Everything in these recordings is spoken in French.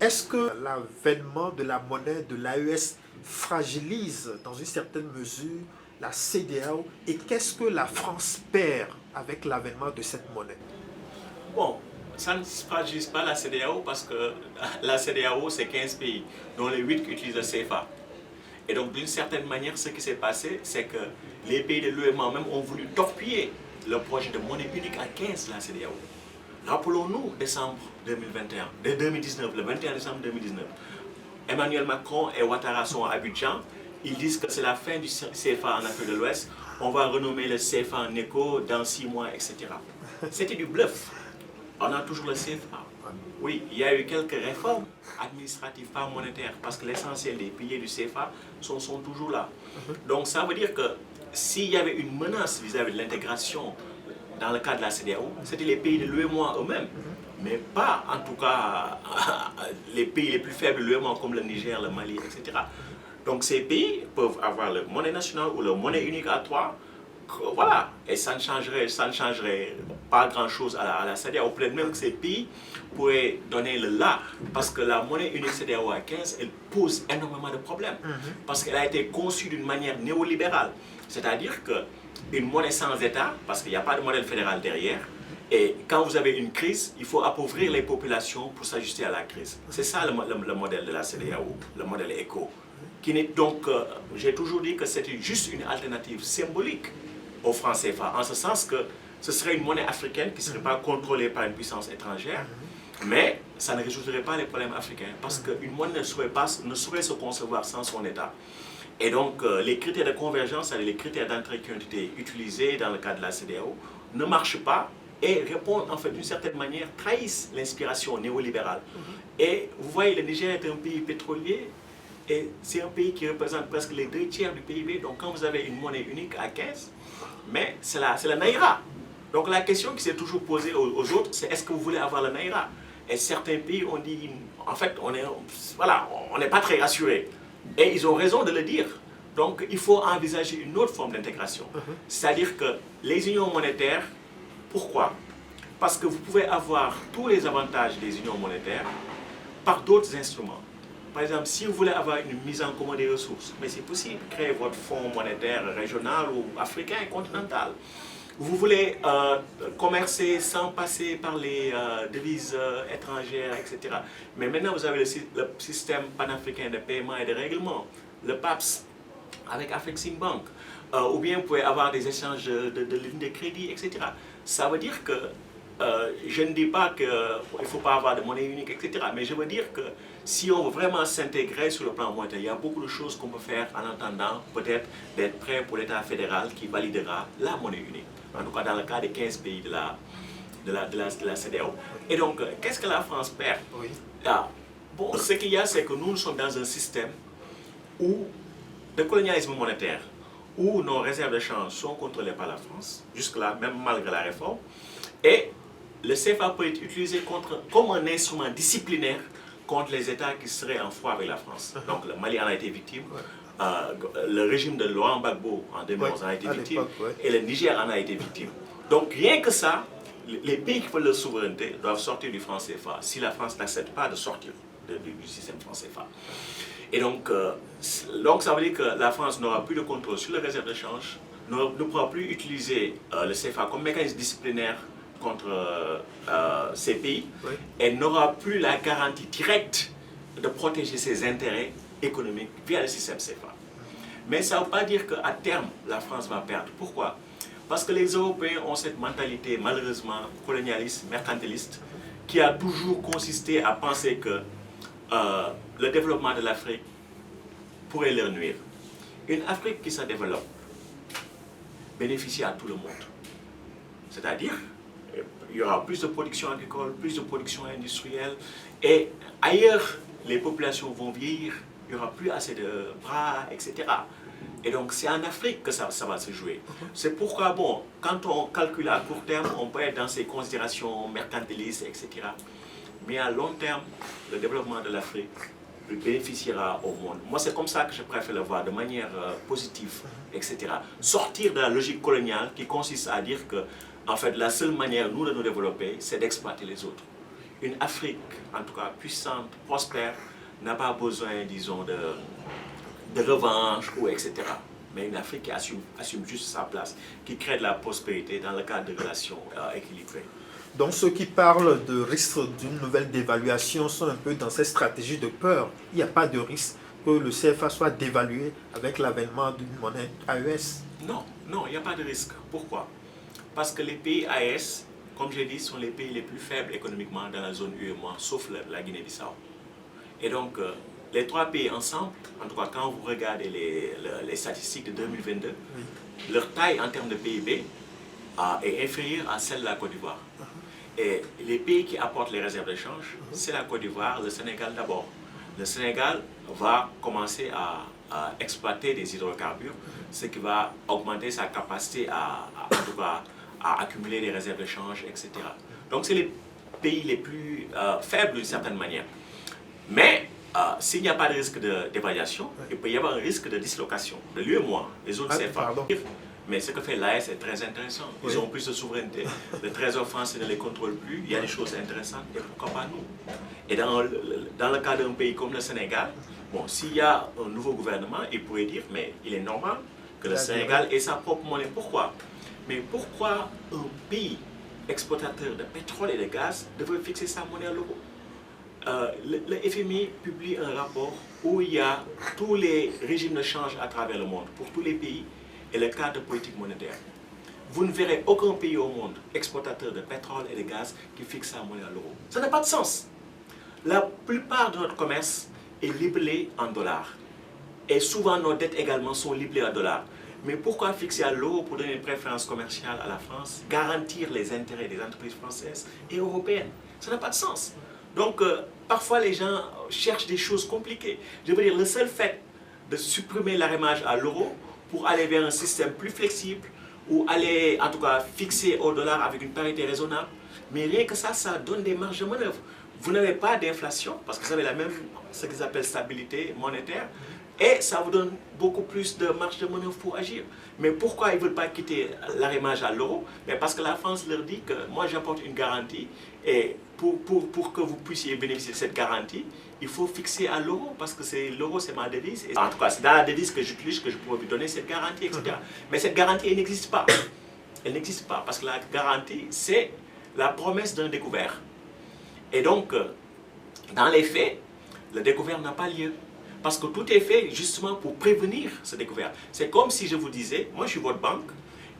Est-ce que l'avènement de la monnaie de l'AES fragilise dans une certaine mesure la CEDEAO et qu'est-ce que la France perd avec l'avènement de cette monnaie? Bon, ça ne fragilise pas la CEDEAO parce que la CEDEAO, c'est 15 pays, dont les 8 qui utilisent le CFA. Et donc, d'une certaine manière, ce qui s'est passé, c'est que les pays de l'UEMOA même ont voulu torpiller le projet de monnaie unique à 15 de la CEDEAO. Rappelons-nous décembre 2021, 2019, le 21 décembre 2019. Emmanuel Macron et Ouattara sont à Abidjan. Ils disent que c'est la fin du CFA en Afrique de l'Ouest. On va renommer le CFA en éco dans 6 mois, etc. C'était du bluff. On a toujours le CFA. Oui, il y a eu quelques réformes administratives, pas monétaires, parce que l'essentiel des piliers du CFA sont toujours là. Donc ça veut dire que s'il y avait une menace vis-à-vis de l'intégration dans le cadre de la CEDEAO, c'était les pays de l'UEMOA eux-mêmes, mais pas en tout cas les pays les plus faibles de l'UEMOA comme le Niger, le Mali, etc. Donc ces pays peuvent avoir leur monnaie nationale ou leur monnaie unique à trois. Voilà, et ça ne changerait pas grand-chose à la CEDEAO. Peut-être même que ces pays pourraient donner le là, parce que la monnaie unique CEDEAO à 15, elle pose énormément de problèmes, parce qu'elle a été conçue d'une manière néolibérale. C'est-à-dire qu'une monnaie sans État, parce qu'il n'y a pas de modèle fédéral derrière, et quand vous avez une crise, il faut appauvrir les populations pour s'ajuster à la crise. C'est ça le modèle de la CEDEAO, le modèle éco. Donc, j'ai toujours dit que c'était juste une alternative symbolique au franc CFA, en ce sens que ce serait une monnaie africaine qui ne serait pas contrôlée par une puissance étrangère, mais ça ne résoudrait pas les problèmes africains, parce qu'une monnaie ne saurait se concevoir sans son État. Et donc, les critères de convergence, c'est-à-dire les critères d'entrée qui ont été utilisés dans le cadre de la CEDEAO, ne marchent pas et répondent, en fait, d'une certaine manière, trahissent l'inspiration néolibérale. Et vous voyez, le Niger est un pays pétrolier, et c'est un pays qui représente presque les 2 tiers du PIB. Donc, quand vous avez une monnaie unique à 15, mais c'est la Naira. Donc, la question qui s'est toujours posée aux autres, c'est est-ce que vous voulez avoir la Naira? Et certains pays ont dit, en fait, on n'est pas très rassurés. Et ils ont raison de le dire. Donc, il faut envisager une autre forme d'intégration. C'est-à-dire que les unions monétaires, pourquoi? Parce que vous pouvez avoir tous les avantages des unions monétaires par d'autres instruments. Par exemple, si vous voulez avoir une mise en commun des ressources, mais c'est possible, créer votre fonds monétaire régional ou africain, continental. Vous voulez commercer sans passer par les devises étrangères, etc. Mais maintenant, vous avez le système panafricain de paiement et de règlement, le PAPS, avec Afreximbank. Ou bien vous pouvez avoir des échanges de lignes de crédit, etc. Ça veut dire que je ne dis pas qu'il ne faut pas avoir de monnaie unique, etc. Mais je veux dire que si on veut vraiment s'intégrer sur le plan monétaire, il y a beaucoup de choses qu'on peut faire en attendant peut-être d'être prêt pour l'État fédéral qui validera la monnaie unique. En tout cas, dans le cas des 15 pays de la CEDEAO. Et donc, qu'est-ce que la France perd? Bon, ce qu'il y a, c'est que nous sommes dans un système de colonialisme monétaire, où nos réserves de change sont contrôlées par la France, jusque-là, même malgré la réforme. Et le CFA peut être utilisé comme un instrument disciplinaire contre les États qui seraient en froid avec la France. Donc le Mali en a été victime, le régime de Laurent Gbagbo en 2011 en a été victime, et le Niger en a été victime. Donc rien que ça, les pays qui veulent leur souveraineté doivent sortir du franc CFA si la France n'accepte pas de sortir du système franc CFA. Et donc ça veut dire que la France n'aura plus de contrôle sur les réserves de change, ne pourra plus utiliser le CFA comme mécanisme disciplinaire contre ces pays, et n'aura plus la garantie directe de protéger ses intérêts économiques via le système CFA. Mais ça ne veut pas dire qu'à terme, la France va perdre. Pourquoi? Parce que les Européens ont cette mentalité, malheureusement, colonialiste, mercantiliste, qui a toujours consisté à penser que le développement de l'Afrique pourrait leur nuire. Une Afrique qui se développe bénéficie à tout le monde. C'est-à-dire, il y aura plus de production agricole, plus de production industrielle, et ailleurs, les populations vont vieillir, il n'y aura plus assez de bras, etc. Et donc, c'est en Afrique que ça va se jouer. C'est pourquoi, bon, quand on calcule à court terme, on peut être dans ces considérations mercantilistes, etc. Mais à long terme, le développement de l'Afrique bénéficiera au monde. Moi, c'est comme ça que je préfère le voir, de manière positive, etc. Sortir de la logique coloniale qui consiste à dire que, en fait, la seule manière, nous, de nous développer, c'est d'exploiter les autres. une Afrique, en tout cas puissante, prospère, n'a pas besoin, disons, de revanche ou etc. Mais une Afrique qui assume juste sa place, qui crée de la prospérité dans le cadre de relations équilibrées. Donc ceux qui parlent de risque d'une nouvelle dévaluation sont un peu dans cette stratégie de peur. Il n'y a pas de risque que le CFA soit dévalué avec l'avènement d'une monnaie AES. Non, non, il n'y a pas de risque. Pourquoi? Parce que les pays AES, comme j'ai dit, sont les pays les plus faibles économiquement dans la zone UEMOA, sauf la Guinée-Bissau. Et donc, les trois pays ensemble, en tout cas quand vous regardez les statistiques de 2022, oui, leur taille en termes de PIB est inférieure à celle de la Côte d'Ivoire. Et les pays qui apportent les réserves de change, c'est la Côte d'Ivoire, le Sénégal d'abord. Le Sénégal va commencer à exploiter des hydrocarbures, ce qui va augmenter sa capacité en tout cas, à accumuler des réserves de change, etc. Donc c'est les pays les plus faibles d'une certaine manière. Mais s'il n'y a pas de risque de dévaluation, il peut y avoir un risque de dislocation de l'UEMOA, les zones CFA. Mais ce que fait l'AES est très intéressant. Ils ont plus de souveraineté. Le Trésor français ne les contrôle plus. Il y a des choses intéressantes. Et pourquoi pas nous? Et dans le cas d'un pays comme le Sénégal, bon, s'il y a un nouveau gouvernement, il pourrait dire, mais il est normal que le Sénégal ait sa propre monnaie. Pourquoi? Mais pourquoi un pays exportateur de pétrole et de gaz devrait fixer sa monnaie à l'euro? Le FMI publie un rapport où il y a tous les régimes de change à travers le monde, pour tous les pays, et le cadre de politique monétaire. Vous ne verrez aucun pays au monde exportateur de pétrole et de gaz qui fixe sa monnaie à l'euro. Ça n'a pas de sens. La plupart de notre commerce est libellé en dollars. Et souvent nos dettes également sont libellées en dollars. Mais pourquoi fixer à l'euro pour donner une préférence commerciale à la France, garantir les intérêts des entreprises françaises et européennes? Ça n'a pas de sens. Donc, parfois les gens cherchent des choses compliquées. Je veux dire, le seul fait de supprimer l'arrimage à l'euro pour aller vers un système plus flexible ou aller, en tout cas, fixer au dollar avec une parité raisonnable, mais rien que ça, ça donne des marges de manœuvre. Vous n'avez pas d'inflation, parce que vous avez la même, ce qu'ils appellent stabilité monétaire, et ça vous donne beaucoup plus de marge de manœuvre pour agir. Mais pourquoi ils ne veulent pas quitter l'arrimage à l'euro? Parce que la France leur dit que moi j'apporte une garantie, et pour que vous puissiez bénéficier de cette garantie, il faut fixer à l'euro, parce que l'euro c'est ma devise. Et en tout cas, c'est dans la devise que j'utilise que je pourrais vous donner cette garantie, etc. Mais cette garantie, elle n'existe pas. Elle n'existe pas, parce que la garantie, c'est la promesse d'un découvert. Et donc, dans les faits, le découvert n'a pas lieu. Parce que tout est fait justement pour prévenir ce découvert. C'est comme si je vous disais, moi je suis votre banque,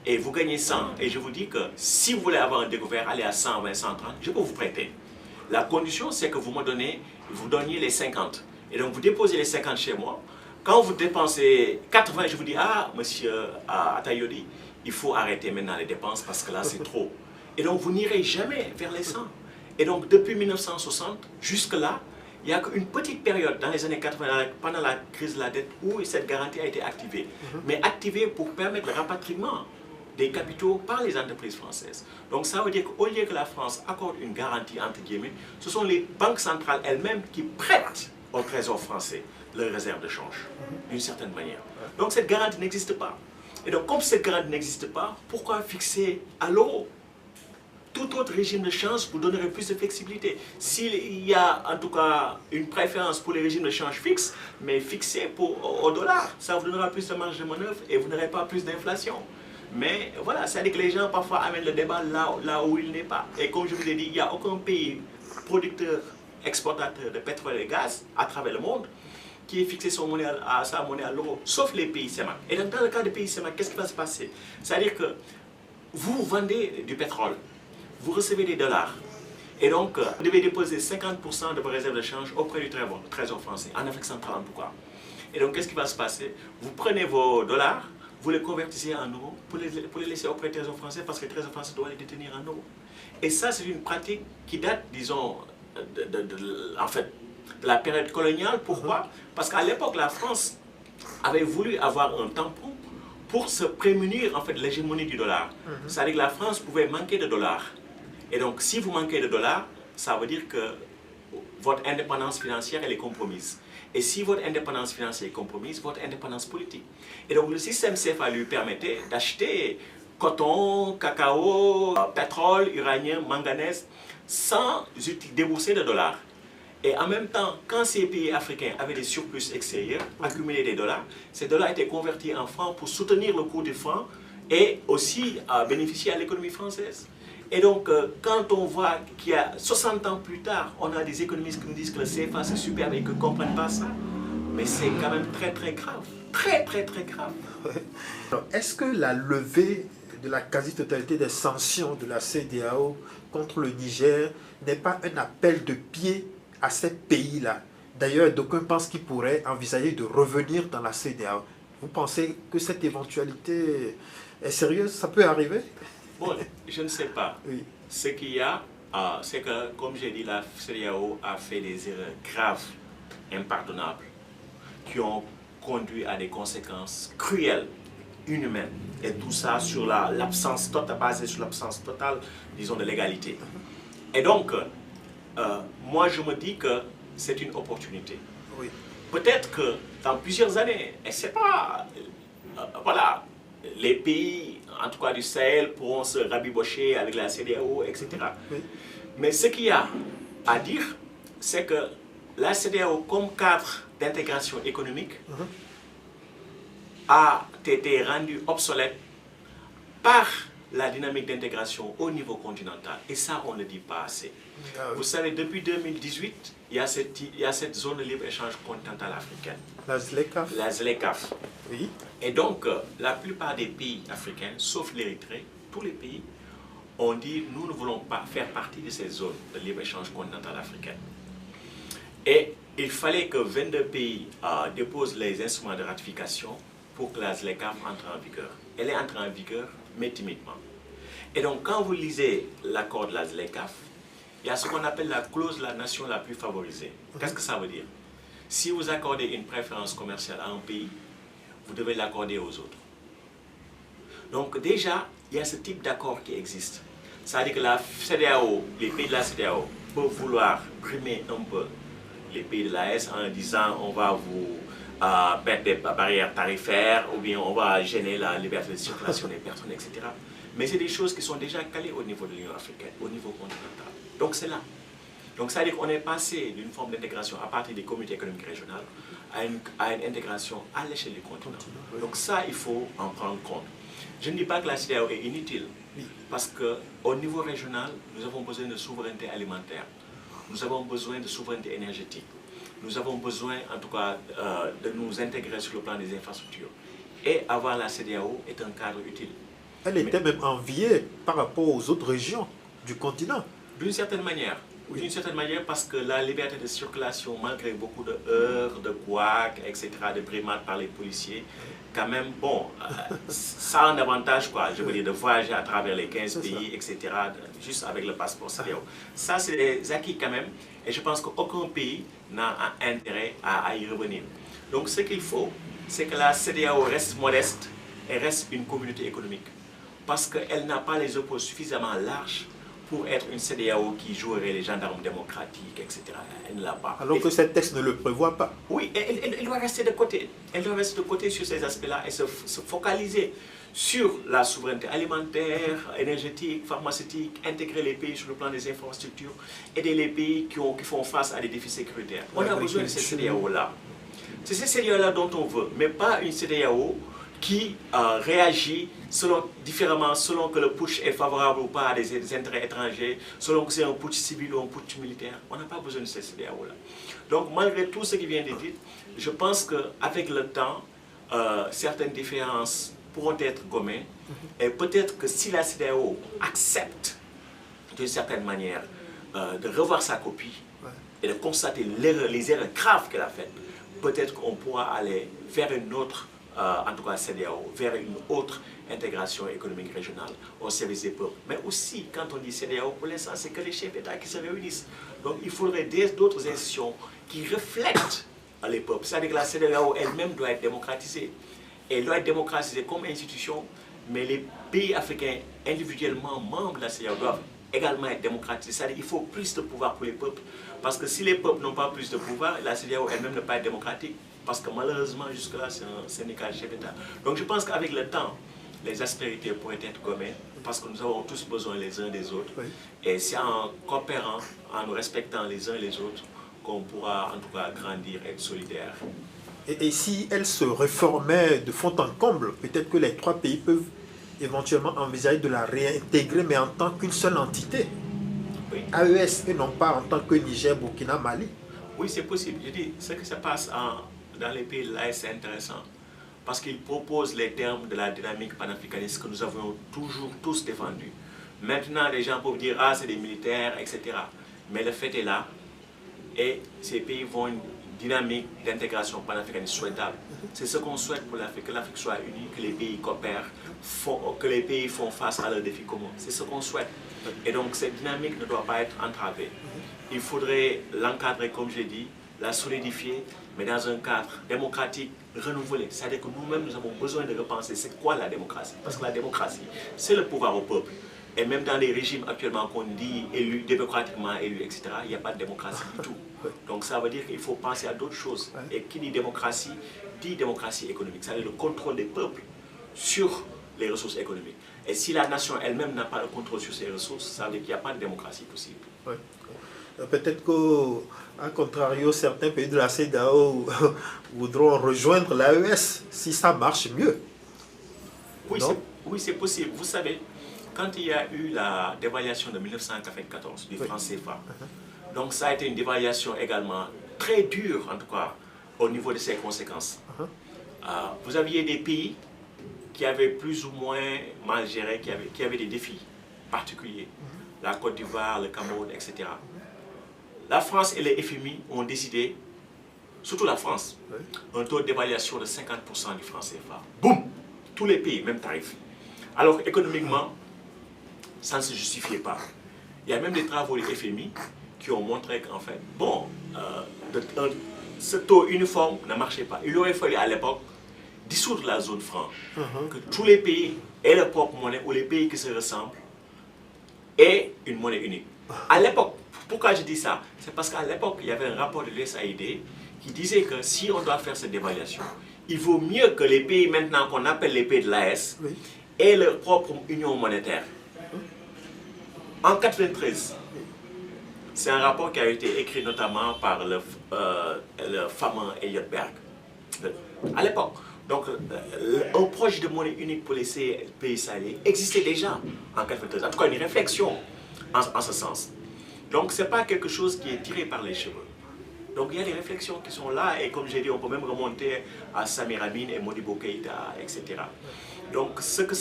et vous gagnez 100, et je vous dis que si vous voulez avoir un découvert, allez à 120, 130, je peux vous prêter. La condition, c'est que vous donniez les 50. Et donc vous déposez les 50 chez moi. Quand vous dépensez 80, je vous dis, ah, monsieur Atayodi, il faut arrêter maintenant les dépenses parce que là c'est trop. Et donc vous n'irez jamais vers les 100. Et donc depuis 1960 jusque-là, il n'y a qu'une petite période dans les années 80, pendant la crise de la dette, où cette garantie a été activée. Mais activée pour permettre le rapatriement des capitaux par les entreprises françaises. Donc ça veut dire qu'au lieu que la France accorde une garantie, entre guillemets, ce sont les banques centrales elles-mêmes qui prêtent au Trésor français leurs réserves de change, d'une certaine manière. Donc cette garantie n'existe pas. Et donc comme cette garantie n'existe pas, pourquoi fixer à l'euro? Tout autre régime de change vous donnerait plus de flexibilité. S'il y a en tout cas une préférence pour les régimes de change fixes, mais fixés au dollar, ça vous donnera plus de marge de manœuvre et vous n'aurez pas plus d'inflation. Mais voilà, c'est-à-dire que les gens parfois amènent le débat là où il n'est pas. Et comme je vous ai dit, il n'y a aucun pays producteur, exportateur de pétrole et de gaz à travers le monde qui ait fixé sa monnaie à l'euro, sauf les pays CEMAC. Et donc dans le cas des pays CEMAC, qu'est-ce qui va se passer? C'est-à-dire que vous vendez du pétrole, vous recevez des dollars. Et donc, vous devez déposer 50% de vos réserves de change auprès du Trésor français, en Afrique centrale en tout cas. Et donc, qu'est-ce qui va se passer? Vous prenez vos dollars, vous les convertissez en euros pour les laisser auprès du Trésor français parce que le Trésor français doit les détenir en euros. Et ça, c'est une pratique qui date, disons, en fait, de la période coloniale. Pourquoi? Parce qu'à l'époque, la France avait voulu avoir un tampon pour se prémunir en fait, de l'hégémonie du dollar. C'est-à-dire que la France pouvait manquer de dollars. Et donc, si vous manquez de dollars, ça veut dire que votre indépendance financière, elle est compromise. Et si votre indépendance financière est compromise, votre indépendance politique. Et donc, le système CFA lui permettait d'acheter coton, cacao, pétrole, uranium, manganèse, sans débourser de dollars. Et en même temps, quand ces pays africains avaient des surplus extérieurs, accumulaient des dollars, ces dollars étaient convertis en francs pour soutenir le cours du franc et aussi bénéficier à l'économie française. Et donc, quand on voit qu'il y a 60 ans plus tard, on a des économistes qui nous disent que le CFA c'est super mais qu'ils ne comprennent pas ça, mais c'est quand même très très grave. Très très très grave. Est-ce que la levée de la quasi-totalité des sanctions de la CEDEAO contre le Niger n'est pas un appel de pied à ces pays-là? D'ailleurs, d'aucuns pensent qu'ils pourraient envisager de revenir dans la CEDEAO. Vous pensez que cette éventualité est sérieuse? Ça peut arriver? Bon, je ne sais pas. Oui. Ce qu'il y a, c'est que, comme j'ai dit, la CEDEAO a fait des erreurs graves, impardonnables, qui ont conduit à des conséquences cruelles, inhumaines. Et tout ça sur l'absence totale, basée sur l'absence totale, disons, de l'égalité. Et donc, moi, je me dis que c'est une opportunité. Oui. Peut-être que dans plusieurs années, et c'est pas, voilà, les pays, en tout cas du Sahel, pourront se rabibocher avec la CEDEAO, etc. Oui. Mais ce qu'il y a à dire, c'est que la CEDEAO, comme cadre d'intégration économique, a été rendue obsolète par la dynamique d'intégration au niveau continental. Et ça, on ne dit pas assez. Ah oui. Vous savez, depuis 2018, il y a cette zone de libre-échange continentale africaine. La ZLECAf. La ZLECAf. Oui. Et donc, la plupart des pays africains, sauf l'Érythrée, tous les pays, ont dit nous ne voulons pas faire partie de ces zones de libre-échange continentale africaine. Et il fallait que 22 pays déposent les instruments de ratification pour que la ZLECAf entre en vigueur. Elle est entrée en vigueur, mais timidement. Et donc, quand vous lisez l'accord de la ZLECAf, il y a ce qu'on appelle la clause de la nation la plus favorisée. Qu'est-ce que ça veut dire? Si vous accordez une préférence commerciale à un pays, vous devez l'accorder aux autres. Donc déjà, il y a ce type d'accord qui existe. C'est-à-dire que la CEDEAO, les pays de la CEDEAO peuvent vouloir brimer un peu les pays de l'AES en disant on va vous mettre des barrières tarifaires ou bien on va gêner la liberté de circulation des personnes, etc. Mais c'est des choses qui sont déjà calées au niveau de l'Union africaine, au niveau continental. Donc c'est là. Donc c'est-à-dire qu'on est passé d'une forme d'intégration à partir des communautés économiques régionales à une intégration à l'échelle du continent. Donc ça, il faut en prendre compte. Je ne dis pas que la CEDEAO est inutile, parce qu'au niveau régional, nous avons besoin de souveraineté alimentaire, nous avons besoin de souveraineté énergétique, nous avons besoin en tout cas de nous intégrer sur le plan des infrastructures. Et avoir la CEDEAO est un cadre utile. Elle était même enviée par rapport aux autres régions du continent. D'une certaine manière. D'une certaine manière, parce que la liberté de circulation, malgré beaucoup de heurts, de couacs, etc., de brimades par les policiers, quand même, bon, ça a un avantage, quoi, je veux dire, de voyager à travers les 15 pays, etc., juste avec le passeport CEDEAO. Ça, c'est des acquis quand même, et je pense qu'aucun pays n'a intérêt à y revenir. Donc, ce qu'il faut, c'est que la CEDEAO reste modeste et reste une communauté économique, parce qu'elle n'a pas les épaules suffisamment larges pour être une CEDEAO qui jouerait les gendarmes démocratiques, etc. Elle ne l'a pas. Alors que ce texte ne le prévoit pas. Oui, elle doit rester de côté. Elle doit rester de côté sur ces aspects-là et se focaliser sur la souveraineté alimentaire, énergétique, pharmaceutique, intégrer les pays sur le plan des infrastructures, aider les pays qui font face à des défis sécuritaires. On a besoin de ces CEDEAO-là. C'est ces CEDEAO-là dont on veut, mais pas une CEDEAO qui réagit différemment selon que le putsch est favorable ou pas à des intérêts étrangers, selon que c'est un putsch civil ou un putsch militaire. On n'a pas besoin de ces CEDEAO-là. Donc malgré tout ce qui vient d'être dit, je pense qu'avec le temps, certaines différences pourront être gommées. Et peut-être que si la CEDEAO accepte d'une certaine manière de revoir sa copie et de constater les erreurs graves qu'elle a faites, peut-être qu'on pourra aller vers une autre en tout cas CEDEAO, vers une autre intégration économique régionale au service des peuples. Mais aussi, quand on dit CEDEAO, pour l'instant, c'est que les chefs d'État qui se réunissent. Donc, il faudrait d'autres institutions qui reflètent les peuples. C'est-à-dire que la CEDEAO elle-même doit être démocratisée. Elle doit être démocratisée comme institution, mais les pays africains individuellement membres de la CEDEAO doivent également être démocratisés. C'est-à-dire qu'il faut plus de pouvoir pour les peuples. Parce que si les peuples n'ont pas plus de pouvoir, la CEDEAO elle-même ne peut pas être démocratique. Parce que malheureusement, jusque-là, c'est un syndicat de chef d'État. Donc je pense qu'avec le temps, les aspérités pourraient être gommées parce que nous avons tous besoin les uns des autres. Oui. Et c'est en coopérant, en nous respectant les uns les autres, qu'on pourra en tout cas grandir, être solidaire. Et si elle se réformait de fond en comble, peut-être que les 3 pays peuvent éventuellement envisager de la réintégrer, mais en tant qu'une seule entité. Oui. AES et non pas en tant que Niger, Burkina, Mali. Oui, c'est possible. Je dis, ce qui se passe dans les pays de l'AES, c'est intéressant. Parce qu'ils proposent les termes de la dynamique panafricaniste que nous avons toujours tous défendus. Maintenant, les gens peuvent dire, ah, c'est des militaires, etc. Mais le fait est là. Et ces pays vont une dynamique d'intégration panafricaniste souhaitable. C'est ce qu'on souhaite pour l'Afrique, que l'Afrique soit unie, que les pays coopèrent, que les pays font face à leurs défis communs. C'est ce qu'on souhaite. Et donc cette dynamique ne doit pas être entravée. Il faudrait l'encadrer, comme j'ai dit, la solidifier, mais dans un cadre démocratique renouvelé. C'est-à-dire que nous-mêmes, nous avons besoin de repenser c'est quoi la démocratie. Parce que la démocratie, c'est le pouvoir au peuple. Et même dans les régimes actuellement qu'on dit élus, démocratiquement élus, etc., il n'y a pas de démocratie du tout. Donc ça veut dire qu'il faut penser à d'autres choses. Et qui dit démocratie économique. C'est-à-dire le contrôle des peuples sur les ressources économiques. Et si la nation elle-même n'a pas le contrôle sur ses ressources, ça veut dire qu'il n'y a pas de démocratie possible. Oui. Peut-être qu'à contrario, certains pays de la CEDEAO voudront rejoindre l'AES si ça marche mieux. Oui, c'est possible. Vous savez, quand il y a eu la dévaluation de 1994 du franc CFA, donc ça a été une dévaluation également très dure, en tout cas, au niveau de ses conséquences. Vous aviez des pays qui avaient plus ou moins mal géré, qui avaient des défis particuliers. La Côte d'Ivoire, le Cameroun, etc. La France et les FMI ont décidé, surtout la France, un taux d'évaluation de 50% du franc CFA. Boum! Tous les pays, même tarif. Alors économiquement, ça ne se justifiait pas. Il y a même des travaux du FMI qui ont montré qu'en fait, bon, ce taux uniforme ne marchait pas. Il aurait fallu à l'époque dissoudre la zone franc, que tous les pays aient leur propre monnaie ou les pays qui se ressemblent aient une monnaie unique. À l'époque, pourquoi je dis ça? C'est parce qu'à l'époque, il y avait un rapport de l'USAID qui disait que si on doit faire cette dévaluation, il vaut mieux que les pays maintenant qu'on appelle les pays de l'AES aient leur propre union monétaire. En 1993, c'est un rapport qui a été écrit notamment par le fameux Elliot Berg, à l'époque. Donc, un projet de monnaie unique pour les pays sahéliens existait déjà en 1993. En tout cas, une réflexion en ce sens. Donc, ce n'est pas quelque chose qui est tiré par les cheveux. Donc, il y a des réflexions qui sont là, et comme j'ai dit, on peut même remonter à Samir Amin et Modibo Keïta, etc. Donc, ce que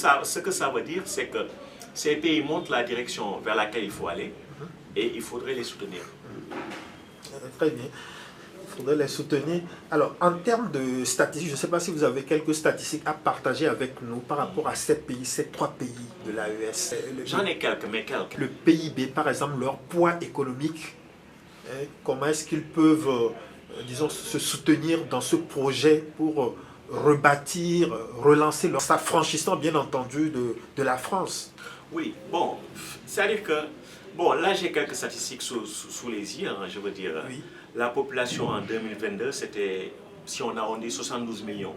ça veut dire, c'est que ces pays montrent la direction vers laquelle il faut aller, et il faudrait les soutenir. Très bien. Il faudrait les soutenir. Alors, en termes de statistiques, je ne sais pas si vous avez quelques statistiques à partager avec nous par rapport à ces pays, ces 3 pays de l'AES. J'en ai quelques, mais quelques. Le PIB, par exemple, leur poids économique, comment est-ce qu'ils peuvent, disons, se soutenir dans ce projet pour rebâtir, relancer leur s'affranchissant, bien entendu, de la France? Oui, bon, c'est-à-dire que, bon, là j'ai quelques statistiques sous les yeux, hein, je veux dire. Oui. La population en 2022, c'était, si on arrondit, 72 millions.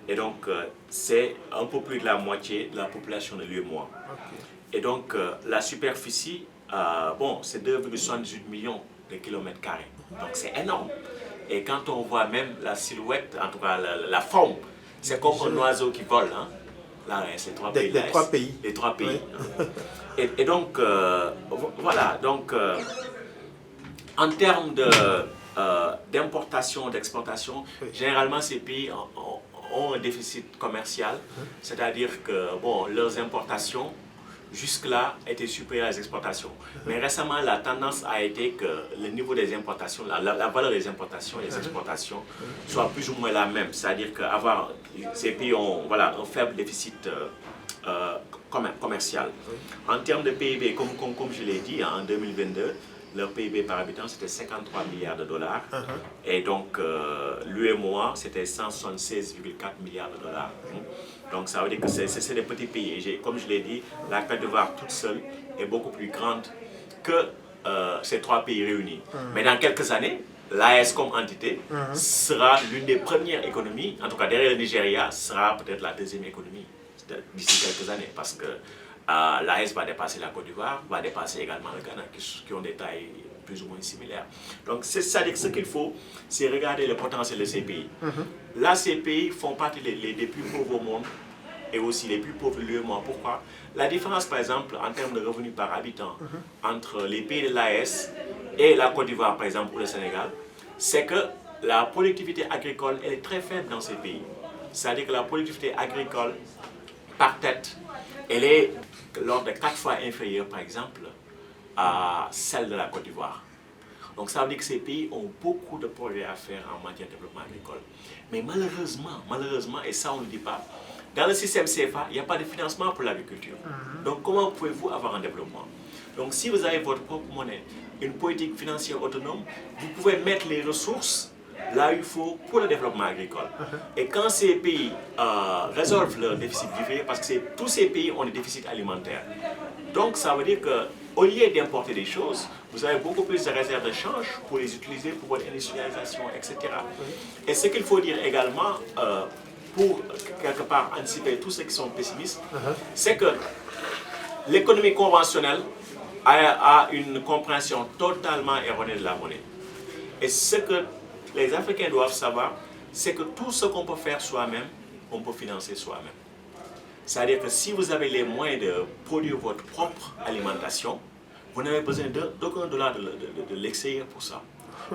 Et donc, c'est un peu plus de la moitié de la population de l'UEMOA. Et donc, la superficie, bon, c'est 2,78 millions de kilomètres carrés. Donc, c'est énorme. Et quand on voit même la silhouette, en tout cas la forme, c'est comme un oiseau qui vole, hein. Là, c'est 3 pays. Les 3 pays. Les 3 pays. Oui. Et donc, voilà, donc, en termes d'importation, d'exportation, généralement ces pays ont un déficit commercial, c'est-à-dire que bon, leurs importations jusque-là étaient supérieures aux exportations. Mais récemment, la tendance a été que le niveau des importations, la valeur des importations et des exportations soit plus ou moins la même. C'est-à-dire que ces pays ont voilà, un faible déficit commercial. En termes de PIB, comme je l'ai dit, en 2022, leur PIB par habitant, c'était 53 milliards de dollars. Et donc, l'UEMOA, c'était 176,4 milliards de dollars. Donc, ça veut dire que c'est des petits pays. Et comme je l'ai dit, la Côte d'Ivoire toute seule est beaucoup plus grande que ces 3 pays réunis. Mais dans quelques années, l'AES comme entité sera l'une des premières économies, en tout cas derrière le Nigeria, sera peut-être la 2e économie d'ici quelques années, parce que l'AES va dépasser la Côte d'Ivoire, va dépasser également le Ghana, qui ont des tailles plus ou moins similaires. Donc, c'est-à-dire que ce qu'il faut, c'est regarder le potentiel de ces pays. Là, ces pays font partie des plus pauvres au monde et aussi les plus pauvres de l'UEMOA. Pourquoi? La différence, par exemple, en termes de revenus par habitant entre les pays de l'AES et la Côte d'Ivoire, par exemple, ou le Sénégal, c'est que la productivité agricole, elle est très faible dans ces pays. C'est-à-dire que la productivité agricole, par tête, elle est l'ordre de 4 fois inférieure, par exemple, à celle de la Côte d'Ivoire. Donc ça veut dire que ces pays ont beaucoup de progrès à faire en matière de développement agricole. Mais malheureusement, et ça on ne le dit pas, dans le système CFA, il n'y a pas de financement pour l'agriculture. Donc comment pouvez-vous avoir un développement? Donc si vous avez votre propre monnaie, une politique financière autonome, vous pouvez mettre les ressources là où il faut pour le développement agricole. Et quand ces pays résolvent leur déficit vivrier, parce que tous ces pays ont des déficits alimentaires, donc ça veut dire qu'au lieu d'importer des choses, vous avez beaucoup plus de réserves de change pour les utiliser pour votre industrialisation, etc. Et ce qu'il faut dire également, pour quelque part anticiper tous ceux qui sont pessimistes, c'est que l'économie conventionnelle a une compréhension totalement erronée de la monnaie. Et ce que les Africains doivent savoir, c'est que tout ce qu'on peut faire soi-même, on peut financer soi-même. C'est-à-dire que si vous avez les moyens de produire votre propre alimentation, vous n'avez besoin d'aucun dollar de l'extérieur pour ça.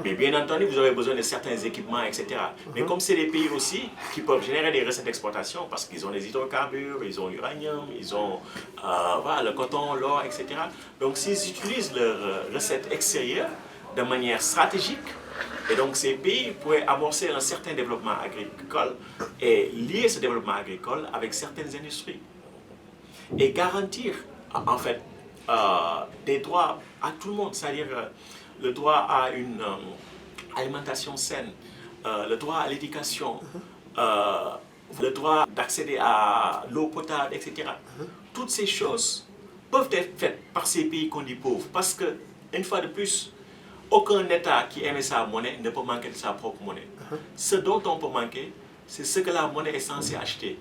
Mais bien entendu, vous avez besoin de certains équipements, etc. Mais comme c'est des pays aussi qui peuvent générer des recettes d'exportation, parce qu'ils ont des hydrocarbures, ils ont l'uranium, ils ont voilà, le coton, l'or, etc. Donc s'ils utilisent leurs recettes extérieures de manière stratégique, et donc ces pays pourraient amorcer un certain développement agricole et lier ce développement agricole avec certaines industries. Et garantir, en fait, des droits à tout le monde, c'est-à-dire le droit à une alimentation saine, le droit à l'éducation, le droit d'accéder à l'eau potable, etc. Toutes ces choses peuvent être faites par ces pays qu'on dit pauvres, parce que, une fois de plus, aucun État qui aime sa monnaie ne peut manquer de sa propre monnaie. Ce dont on peut manquer, c'est ce que la monnaie est censée acheter.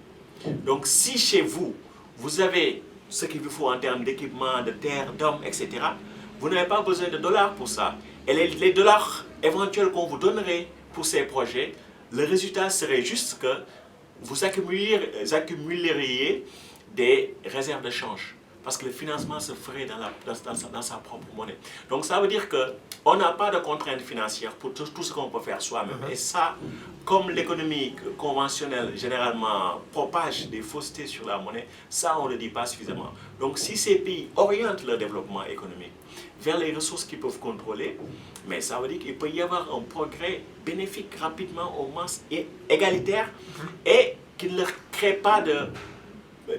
Donc si chez vous, vous avez ce qu'il vous faut en termes d'équipement, de terre, d'hommes, etc., vous n'avez pas besoin de dollars pour ça. Et les dollars éventuels qu'on vous donnerait pour ces projets, le résultat serait juste que vous accumuleriez des réserves de change. Parce que le financement se ferait dans sa propre monnaie. Donc ça veut dire qu'on n'a pas de contraintes financières pour tout ce qu'on peut faire soi-même. Et ça, comme l'économie conventionnelle généralement propage des faussetés sur la monnaie, ça on ne le dit pas suffisamment. Donc si ces pays orientent leur développement économique vers les ressources qu'ils peuvent contrôler, mais ça veut dire qu'il peut y avoir un progrès bénéfique rapidement aux masses et égalitaire et qui ne leur crée pas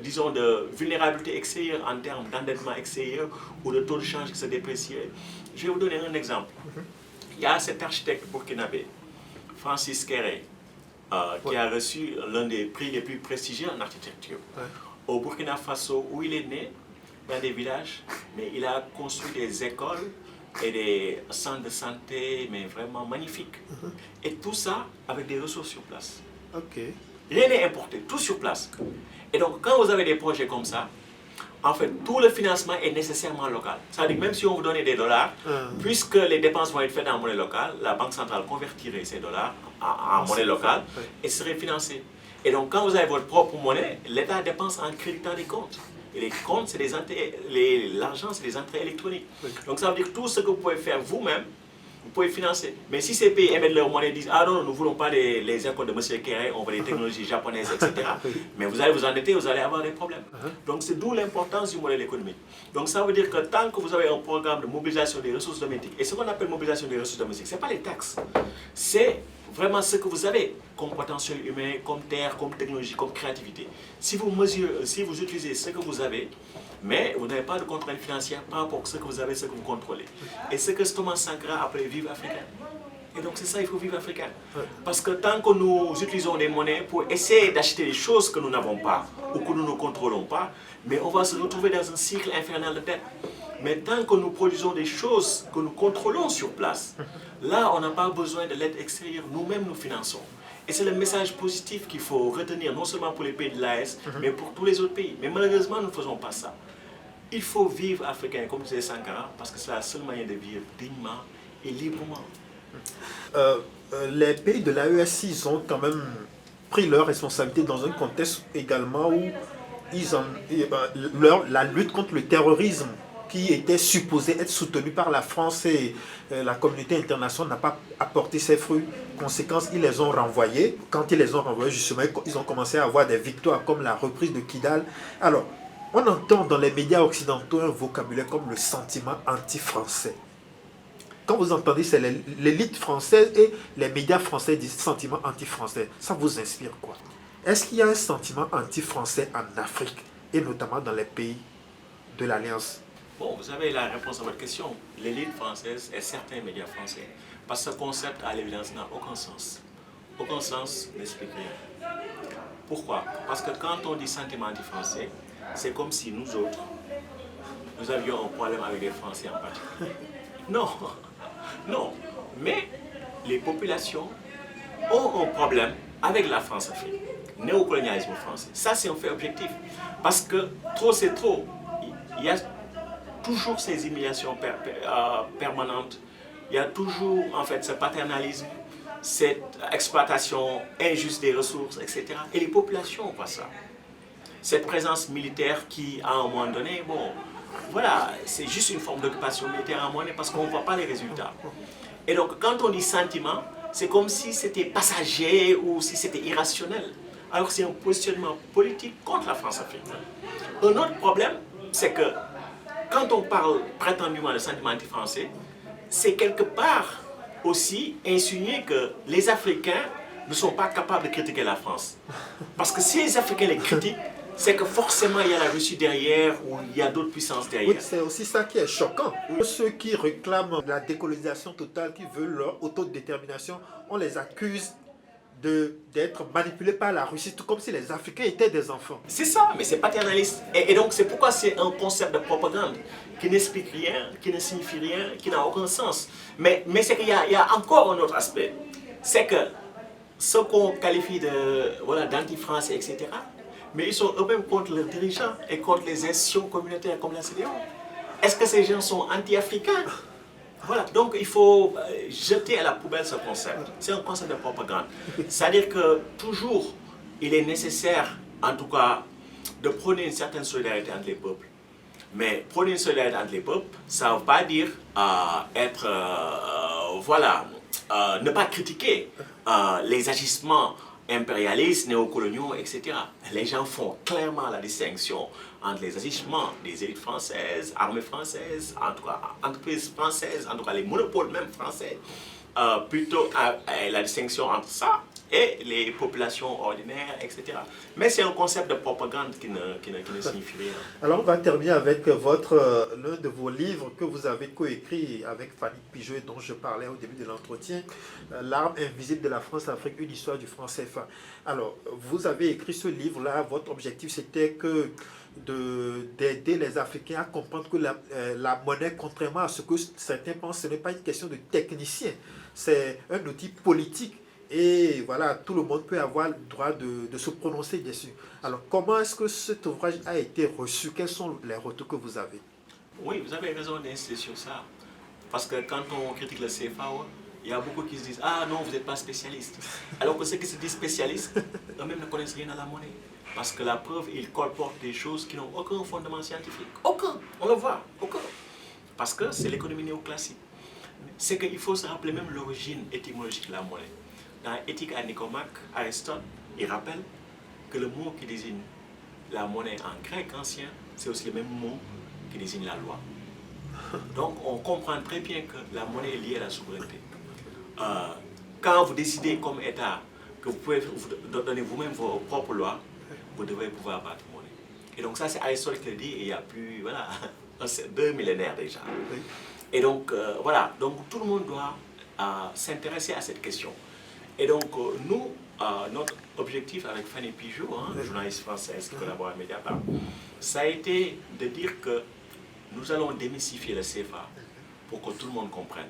disons, de vulnérabilité extérieure en termes d'endettement extérieur ou de taux de change qui se déprécie. Je vais vous donner un exemple. Il y a cet architecte burkinabé, Francis Kéré, qui a reçu l'un des prix les plus prestigieux en architecture. Au Burkina Faso, où il est né, dans des villages, mais il a construit des écoles et des centres de santé, mais vraiment magnifiques. Et tout ça avec des ressources sur place. Rien n'est importé, tout sur place. Et donc, quand vous avez des projets comme ça, en fait, tout le financement est nécessairement local. C'est-à-dire que même si on vous donnait des dollars, puisque les dépenses vont être faites en monnaie locale, la Banque centrale convertirait ces dollars en monnaie locale et serait financée. Et donc, quand vous avez votre propre monnaie, l'État dépense en créditant des comptes. Et les comptes, c'est l'argent, c'est des entrées électroniques. Donc, ça veut dire que tout ce que vous pouvez faire vous-même, vous pouvez financer. Mais si ces pays émettent leur monnaie et disent « Ah non, nous ne voulons pas les écoles de M. Kéré, on veut des technologies japonaises, etc. » Mais vous allez vous endetter, vous allez avoir des problèmes. Donc c'est d'où l'importance du modèle économique. Donc ça veut dire que tant que vous avez un programme de mobilisation des ressources domestiques, et ce qu'on appelle mobilisation des ressources domestiques, ce n'est pas les taxes, c'est vraiment ce que vous avez comme potentiel humain, comme terre, comme technologie, comme créativité. Si vous utilisez ce que vous avez, mais vous n'avez pas de contraintes financières par rapport à ce que vous avez, ce que vous contrôlez. Et ce que Thomas Sankara appelait vivre africain. Et donc c'est ça, il faut vivre africain. Parce que tant que nous utilisons des monnaies pour essayer d'acheter des choses que nous n'avons pas ou que nous ne contrôlons pas, mais on va se retrouver dans un cycle infernal de dette. Mais tant que nous produisons des choses que nous contrôlons sur place, là on n'a pas besoin de l'aide extérieure, nous-mêmes nous finançons. Et c'est le message positif qu'il faut retenir, non seulement pour les pays de l'AES, mais pour tous les autres pays. Mais malheureusement, nous ne faisons pas ça. Il faut vivre africain, comme disait Sankara, parce que c'est la seule manière de vivre dignement et librement. Les pays de l'AES, ils ont quand même pris leurs responsabilités dans un contexte également où la lutte contre le terrorisme qui était supposée être soutenue par la France et la communauté internationale n'a pas apporté ses fruits. Conséquence, ils les ont renvoyés. Quand ils les ont renvoyés, justement, ils ont commencé à avoir des victoires comme la reprise de Kidal. Alors, on entend dans les médias occidentaux un vocabulaire comme le sentiment anti-français. Quand vous entendez, c'est l'élite française et les médias français disent sentiment anti-français. Ça vous inspire quoi? Est-ce qu'il y a un sentiment anti-français en Afrique et notamment dans les pays de l'Alliance? Bon, vous avez la réponse à votre question. L'élite française et certains médias français. Parce que ce concept, à l'évidence, n'a aucun sens. Aucun sens n'explique rien. Pourquoi? Parce que quand on dit sentiment anti-français, c'est comme si nous autres, nous avions un problème avec les Français en particulier. Non, non. Mais les populations ont un problème avec la France-Afrique. Néocolonialisme français. Ça, c'est un fait objectif. Parce que trop, c'est trop. Il y a toujours ces humiliations permanentes. Il y a toujours, en fait, ce paternalisme, cette exploitation injuste des ressources, etc. Et les populations voient ça. Cette présence militaire qui, à un moment donné, bon, voilà, c'est juste une forme d'occupation militaire à un moment donné parce qu'on ne voit pas les résultats. Et donc, quand on dit sentiment, c'est comme si c'était passager ou si c'était irrationnel. Alors c'est un positionnement politique contre la France-Afrique. Un autre problème, c'est que quand on parle prétendument de sentiment anti-français, c'est quelque part aussi insinuer que les Africains ne sont pas capables de critiquer la France. Parce que si les Africains les critiquent, c'est que forcément il y a la Russie derrière ou il y a d'autres puissances derrière. Oui, c'est aussi ça qui est choquant. Ceux qui réclament la décolonisation totale, qui veulent leur autodétermination, on les accuse d'être manipulés par la Russie, tout comme si les Africains étaient des enfants. C'est ça, mais c'est paternaliste. Et donc c'est pourquoi c'est un concept de propagande qui n'explique rien, qui ne signifie rien, qui n'a aucun sens. Mais c'est qu'il y a encore un autre aspect. C'est que ce qu'on qualifie d'anti-français, etc., mais ils sont eux-mêmes contre leurs dirigeants et contre les institutions communautaires comme la CEDEAO. Est-ce que ces gens sont anti-africains? Voilà, donc il faut jeter à la poubelle ce concept. C'est un concept de propagande. C'est-à-dire que toujours, il est nécessaire, en tout cas, de prôner une certaine solidarité entre les peuples. Mais prôner une solidarité entre les peuples, ça ne veut pas dire ne pas critiquer les agissements impérialistes, néocoloniaux, etc. Les gens font clairement la distinction entre les agissements des élites françaises, armées françaises, en tout cas entreprises françaises, en tout cas les monopoles même français, plutôt la distinction entre ça et les populations ordinaires, etc. Mais c'est un concept de propagande qui ne signifie rien. Alors on va terminer avec l'un de vos livres que vous avez coécrit avec Fanny Pigeot et dont je parlais au début de l'entretien, L'arme invisible de la France-Afrique, une histoire du franc CFA. Alors, vous avez écrit ce livre-là, votre objectif c'était d'aider les Africains à comprendre que la monnaie, contrairement à ce que certains pensent, ce n'est pas une question de technicien, c'est un outil politique. Et voilà, tout le monde peut avoir le droit de se prononcer dessus. Alors, comment est-ce que cet ouvrage a été reçu? Quels sont les retours que vous avez? Oui, vous avez raison d'insister sur ça. Parce que quand on critique le CFA, il y a beaucoup qui se disent « Ah non, vous n'êtes pas spécialiste ». Alors que ceux qui se disent spécialistes, eux-mêmes ne connaissent rien à la monnaie. Parce que la preuve, ils colportent des choses qui n'ont aucun fondement scientifique. Aucun, on le voit, aucun. Parce que c'est l'économie néoclassique. C'est qu'il faut se rappeler même l'origine étymologique de la monnaie. Dans Éthique à Nicomaque, Aristote, il rappelle que le mot qui désigne la monnaie en grec ancien, c'est aussi le même mot qui désigne la loi. Donc on comprend très bien que la monnaie est liée à la souveraineté. Quand vous décidez comme État que vous pouvez vous donner vous-même vos propres lois, vous devez pouvoir battre monnaie. Et donc ça c'est Aristote qui le dit, et il y a plus, voilà, 2 millénaires déjà. Et donc voilà, donc tout le monde doit s'intéresser à cette question. Et donc, nous, notre objectif avec Fanny Pigeot, journaliste française qui collabore à Mediapart, ça a été de dire que nous allons démystifier le CFA pour que tout le monde comprenne.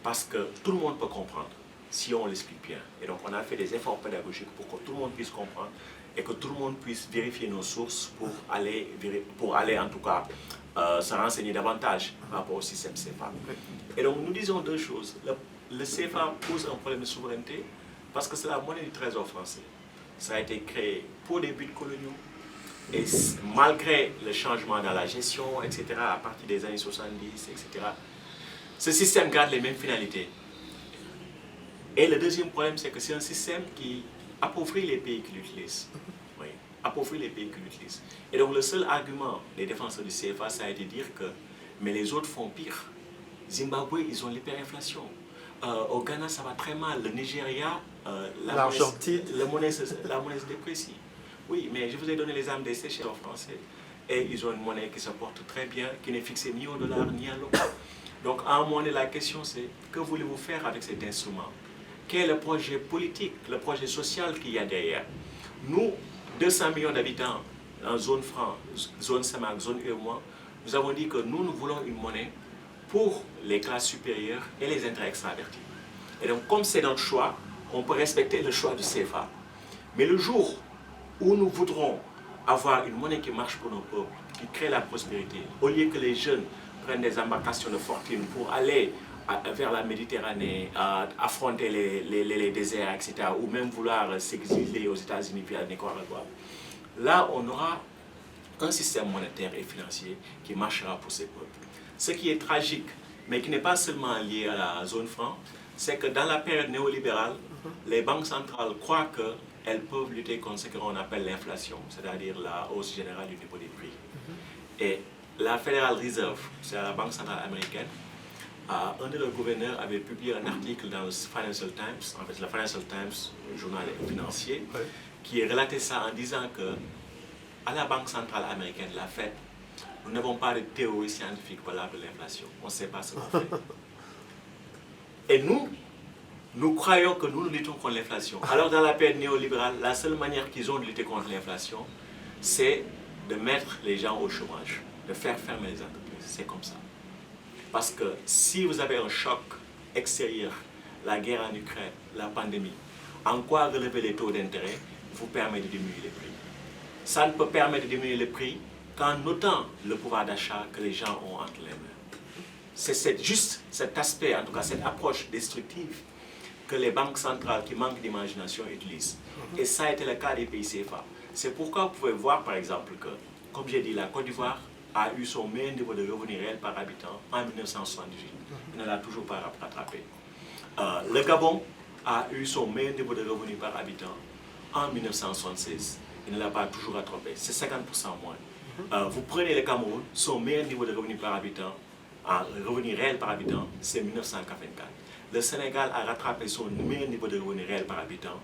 Parce que tout le monde peut comprendre. si on l'explique bien. Et donc on a fait des efforts pédagogiques pour que tout le monde puisse comprendre et que tout le monde puisse vérifier nos sources pour aller en tout cas se renseigner davantage par rapport au système CFA. Et donc nous disons deux choses. Le CFA pose un problème de souveraineté parce que c'est la monnaie du trésor français. Ça a été créé pour des buts coloniaux et malgré le changement dans la gestion, etc., à partir des années 70, etc., ce système garde les mêmes finalités. Et le deuxième problème, c'est que c'est un système qui appauvrit les pays qui l'utilisent. Oui, appauvrit les pays qui l'utilisent. Et donc le seul argument des défenseurs du CFA, ça a été de dire que mais les autres font pire. Zimbabwe, ils ont l'hyperinflation. Au Ghana, ça va très mal. Le Nigeria, l'Argentine, la monnaie se déprécie. Oui, mais je vous ai donné l'exemple des Seychelles français. Et ils ont une monnaie qui se porte très bien, qui n'est fixée ni au dollar ni à l'euro. Donc à un moment donné, la question c'est, que voulez-vous faire avec cet instrument? Quel est le projet politique, le projet social qu'il y a derrière? Nous, 200 millions d'habitants en zone franc, zone CEMAC, zone UEMOA, nous avons dit que nous voulons une monnaie pour les classes supérieures et les intérêts extravertis. Et donc, comme c'est notre choix, on peut respecter le choix du CFA. Mais le jour où nous voudrons avoir une monnaie qui marche pour nos peuples, qui crée la prospérité, au lieu que les jeunes prennent des embarcations de fortune pour aller vers la Méditerranée, affronter les déserts, etc., ou même vouloir s'exiler aux États-Unis puis à Nicaragua, là, on aura un système monétaire et financier qui marchera pour ces peuples. Ce qui est tragique, mais qui n'est pas seulement lié à la zone franc, c'est que dans la période néolibérale, les banques centrales croient qu'elles peuvent lutter contre ce qu'on appelle l'inflation, c'est-à-dire la hausse générale du niveau des prix. Et la Federal Reserve, c'est la banque centrale américaine, un de leurs gouverneurs avait publié un article dans le Financial Times, en fait le Financial Times, un journal financier, qui relatait ça en disant que à la Banque centrale américaine, la Fed, nous n'avons pas de théorie scientifique valable de l'inflation. On ne sait pas ce qu'on fait. Et nous croyons que nous luttons contre l'inflation. Alors dans la période néolibérale, la seule manière qu'ils ont de lutter contre l'inflation, c'est de mettre les gens au chômage, de faire fermer les entreprises. C'est comme ça. Parce que si vous avez un choc extérieur, la guerre en Ukraine, la pandémie, en quoi relever les taux d'intérêt vous permet de diminuer les prix? Ça ne peut permettre de diminuer les prix qu'en notant le pouvoir d'achat que les gens ont entre les mains. C'est juste cet aspect, en tout cas cette approche destructive que les banques centrales qui manquent d'imagination utilisent. Et ça a été le cas des pays CFA. C'est pourquoi vous pouvez voir par exemple que, comme j'ai dit, la Côte d'Ivoire a eu son meilleur niveau de revenu réel par habitant en 1978. Il ne l'a toujours pas rattrapé. Le Gabon a eu son meilleur niveau de revenu par habitant en 1976. Il ne l'a pas toujours rattrapé. C'est 50% moins. Vous prenez le Cameroun, son meilleur niveau de revenu par habitant, revenu réel par habitant, c'est 1984. Le Sénégal a rattrapé son meilleur niveau de revenu réel par habitant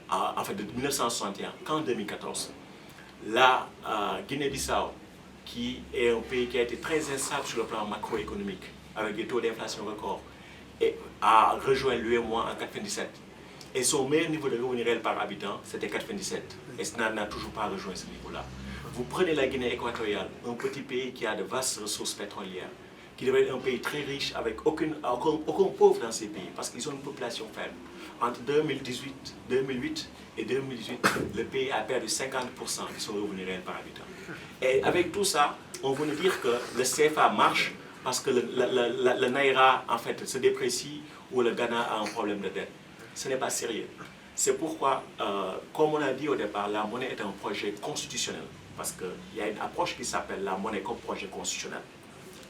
en fait de 1961 qu'en 2014. La Guinée-Bissau, qui est un pays qui a été très instable sur le plan macroéconomique, avec des taux d'inflation records, a rejoint l'UEMOA en 1997. Et son meilleur niveau de revenu réel par habitant, c'était 97. Et ça n'a toujours pas rejoint ce niveau-là. Vous prenez la Guinée équatoriale, un petit pays qui a de vastes ressources pétrolières, qui devrait être un pays très riche avec aucun pauvre dans ces pays, parce qu'ils ont une population faible. Entre 2008 et 2018, le pays a perdu 50% de son revenu réel par habitant. Et avec tout ça, on veut nous dire que le CFA marche parce que le Naira en fait se déprécie ou le Ghana a un problème de dette. Ce n'est pas sérieux. C'est pourquoi, comme on a dit au départ, la monnaie est un projet constitutionnel. Parce qu'il y a une approche qui s'appelle la monnaie comme projet constitutionnel,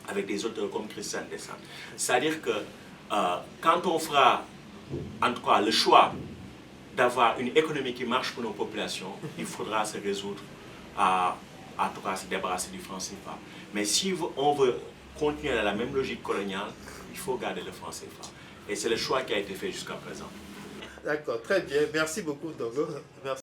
avec des auteurs comme Christian Descent. C'est-à-dire que quand on fera, en tout cas, le choix d'avoir une économie qui marche pour nos populations, il faudra se résoudre à en tout cas se débarrasser du franc CFA. Mais si on veut continuer dans la même logique coloniale, il faut garder le franc CFA. Et c'est le choix qui a été fait jusqu'à présent. D'accord, très bien. Merci beaucoup, Dogo. Merci.